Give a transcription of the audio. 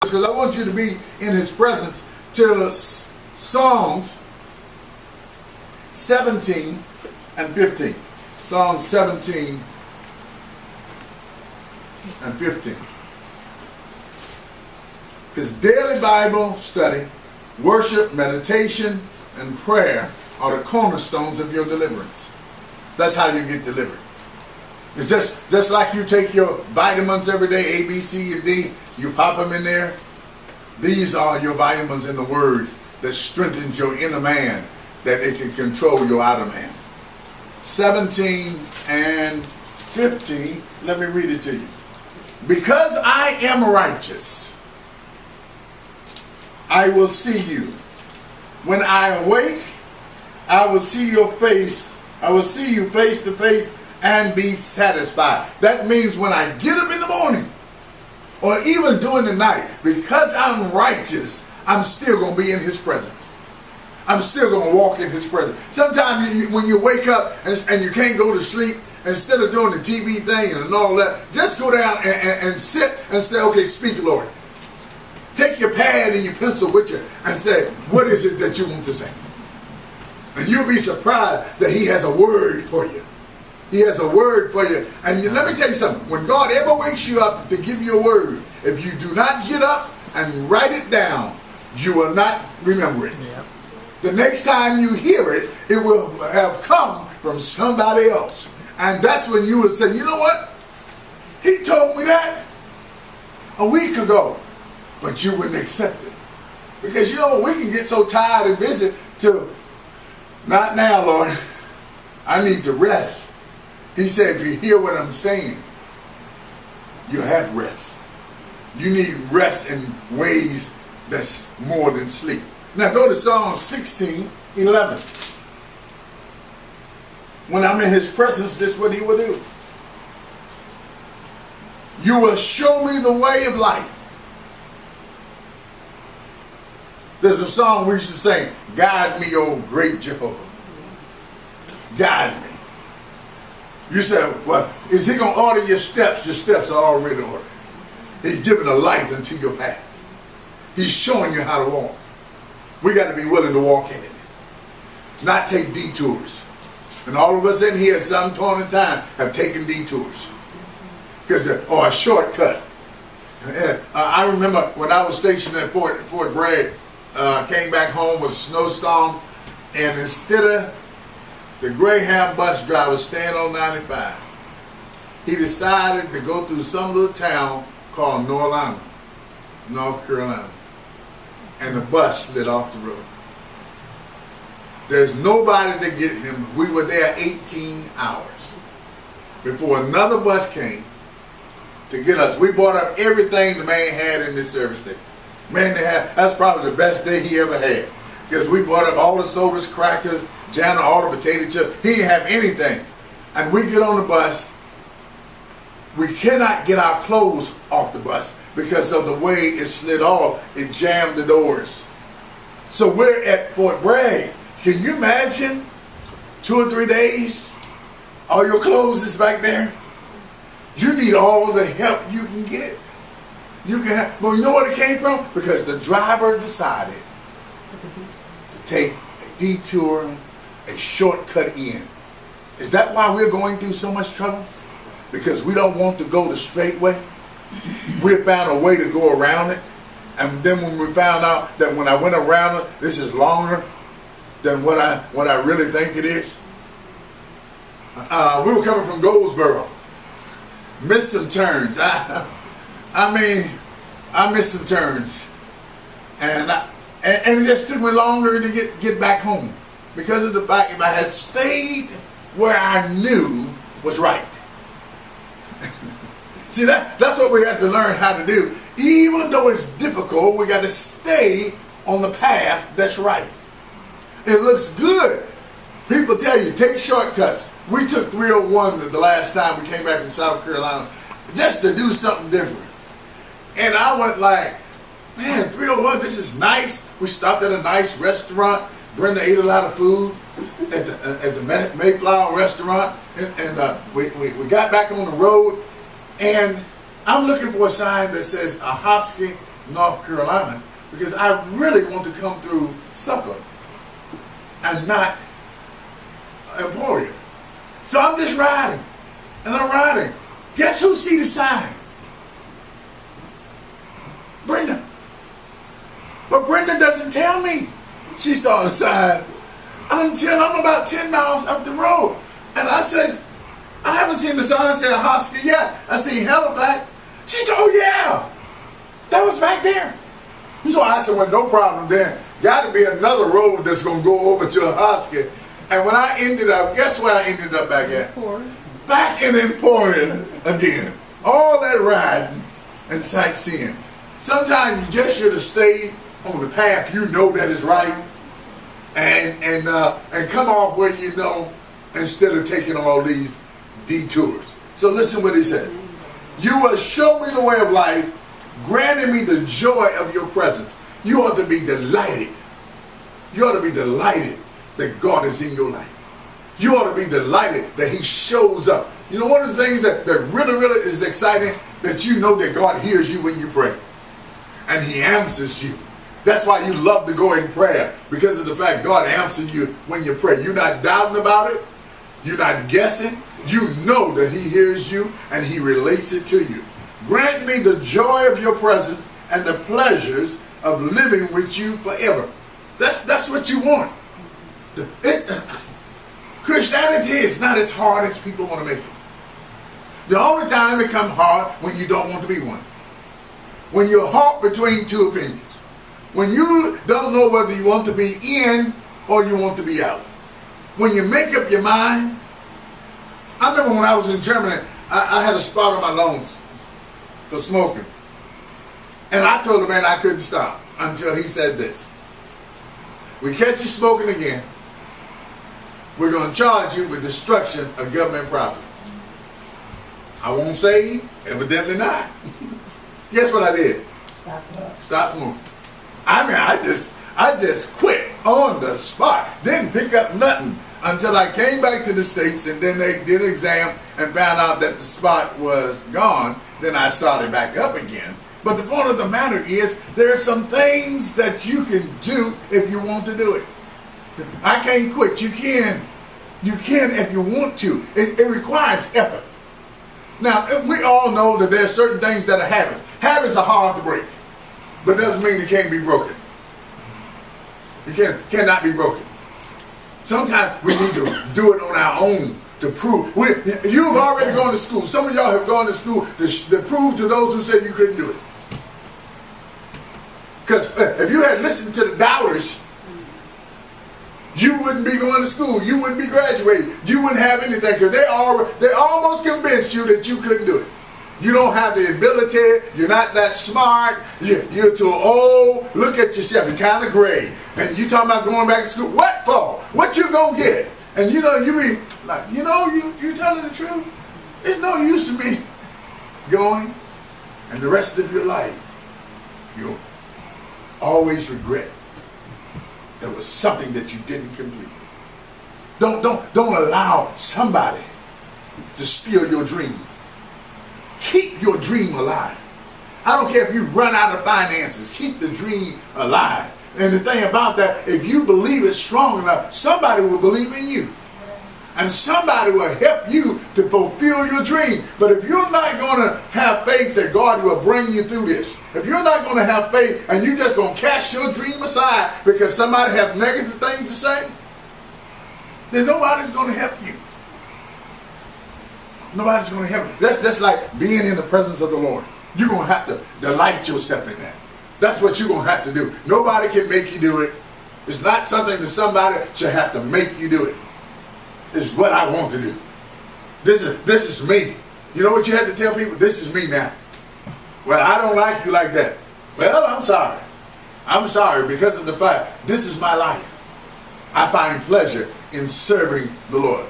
because I want you to be in his presence, to Psalms 17 and 15. Psalms 17 and 15. His daily Bible study, worship, meditation, and prayer are the cornerstones of your deliverance. That's how you get delivered. It's just like you take your vitamins every day, A, B, C, and D, you pop them in there. These are your vitamins in the Word that strengthens your inner man, that it can control your outer man. 17 and 15, let me read it to you. Because I am righteous, I will see you. When I awake, I will see your face. I will see you face to face and be satisfied. That means when I get up in the morning or even during the night, because I'm righteous, I'm still going to be in his presence. I'm still going to walk in his presence. Sometimes when you wake up and you can't go to sleep, instead of doing the TV thing and all that, just go down and sit and say, okay, speak, Lord. Take your pad and your pencil with you and say, what is it that you want to say? And you'll be surprised that he has a word for you. He has a word for you. And let me tell you something. When God ever wakes you up to give you a word, if you do not get up and write it down, you will not remember it. Yeah. The next time you hear it, it will have come from somebody else. And that's when you will say, you know what? He told me that a week ago. But you wouldn't accept it. Because you know, we can get so tired and busy to, not now, Lord. I need to rest. He said, if you hear what I'm saying, you have rest. You need rest in ways that's more than sleep. Now go to Psalm 16:11. When I'm in his presence, this is what he will do. You will show me the way of life. There's a song we used to sing, guide me, O great Jehovah. Guide me. You say, well, is he going to order your steps? Your steps are already ordered. He's giving a light into your path. He's showing you how to walk. We got to be willing to walk in it. Not take detours. And all of us in here at some point in time have taken detours. Because, a shortcut. I remember when I was stationed at Fort Bragg, came back home with a snowstorm, and instead of the Greyhound bus driver staying on 95, he decided to go through some little town called Norlina, North Carolina, and the bus slid off the road. There's nobody to get him. We were there 18 hours before another bus came to get us. We bought up everything the man had in this service station. Man, that's probably the best day he ever had. Because we bought up all the sodas, crackers, jam, all the potato chips. He didn't have anything. And we get on the bus. We cannot get our clothes off the bus because of the way it slid off. It jammed the doors. So we're at Fort Bragg. Can you imagine 2 or 3 days? All your clothes is back there. You need all the help you can get. You can have, well, you know where it came from? Because the driver decided to take a detour, a shortcut in. Is that why we're going through so much trouble? Because we don't want to go the straight way. We found a way to go around it. And then when we found out that when I went around it, this is longer than what I really think it is. We were coming from Goldsboro. Missed some turns. I mean, I missed some turns, and it just took me longer to get back home because of the fact if I had stayed where I knew was right. See, that's what we have to learn how to do. Even though it's difficult, we got to stay on the path that's right. It looks good. People tell you, take shortcuts. We took 301 the last time we came back from South Carolina just to do something different. And I went like, man, 301, this is nice. We stopped at a nice restaurant. Brenda ate a lot of food at the Mayflower restaurant. And we got back on the road. And I'm looking for a sign that says Ahoskie North Carolina because I really want to come through Suffolk and not Emporia. So I'm just riding, and I'm riding. Guess who see the sign? Brenda. But Brenda doesn't tell me she saw the sign until I'm about 10 miles up the road. And I said, I haven't seen the sign say Hoskia yet. I seen Halifax. She said, oh yeah, that was back there. So I said, well, no problem then. Got to be another road that's going to go over to Hoskia. And when I ended up, guess where I ended up back at? Back in Emporia again. All that riding and sightseeing. Sometimes you just should have stayed on the path you know that is right, and come off where you know instead of taking all these detours. So listen what he says. You will show me the way of life, granting me the joy of your presence. You ought to be delighted. You ought to be delighted that God is in your life. You ought to be delighted that he shows up. You know, one of the things that really, really is exciting, that you know that God hears you when you pray. And he answers you. That's why you love to go in prayer, because of the fact God answers you when you pray. You're not doubting about it. You're not guessing. You know that he hears you and he relates it to you. Grant me the joy of your presence and the pleasures of living with you forever. That's what you want. Christianity is not as hard as people want to make it. The only time it becomes hard when you don't want to be one. When you're caught between two opinions. When you don't know whether you want to be in or you want to be out. When you make up your mind. I remember when I was in Germany, I had a spot on my lungs for smoking. And I told the man I couldn't stop until he said this. We catch you smoking again, we're going to charge you with destruction of government property. I won't say, evidently not. Guess what I did? Stop smoking. I mean, I just quit on the spot. Didn't pick up nothing until I came back to the States, and then they did an exam and found out that the spot was gone. Then I started back up again. But the point of the matter is, there are some things that you can do if you want to do it. I can't quit. You can. You can if you want to. It requires effort. Now, we all know that there are certain things that are habits. Habits are hard to break. But that doesn't mean they can't be broken. You cannot be broken. Sometimes we need to do it on our own to prove. You've already gone to school. Some of y'all have gone to school to prove to those who said you couldn't do it. Because if you had listened to the doubters, you wouldn't be going to school. You wouldn't be graduating. You wouldn't have anything, because they almost convinced you that you couldn't do it. You don't have the ability. You're not that smart. You're too old. Look at yourself. You're kind of gray. And you talking about going back to school. What for? What you gonna get? And you know, you be like, you know, you telling the truth. There's no use to me going, and the rest of your life you'll always regret there was something that you didn't complete. Don't allow somebody to steal your dream. Keep your dream alive. I don't care if you run out of finances. Keep the dream alive. And the thing about that, if you believe it strong enough, somebody will believe in you. And somebody will help you to fulfill your dream. But if you're not going to have faith that God will bring you through this, if you're not going to have faith and you're just going to cast your dream aside because somebody have negative things to say, then nobody's going to help you. Nobody's going to help you. That's just like being in the presence of the Lord. You're going to have to delight yourself in that. That's what you're going to have to do. Nobody can make you do it. It's not something that somebody should have to make you do it. It's what I want to do. This is me. You know what you have to tell people? This is me now. Well, I don't like you like that. Well, I'm sorry. I'm sorry, because of the fact this is my life. I find pleasure in serving the Lord.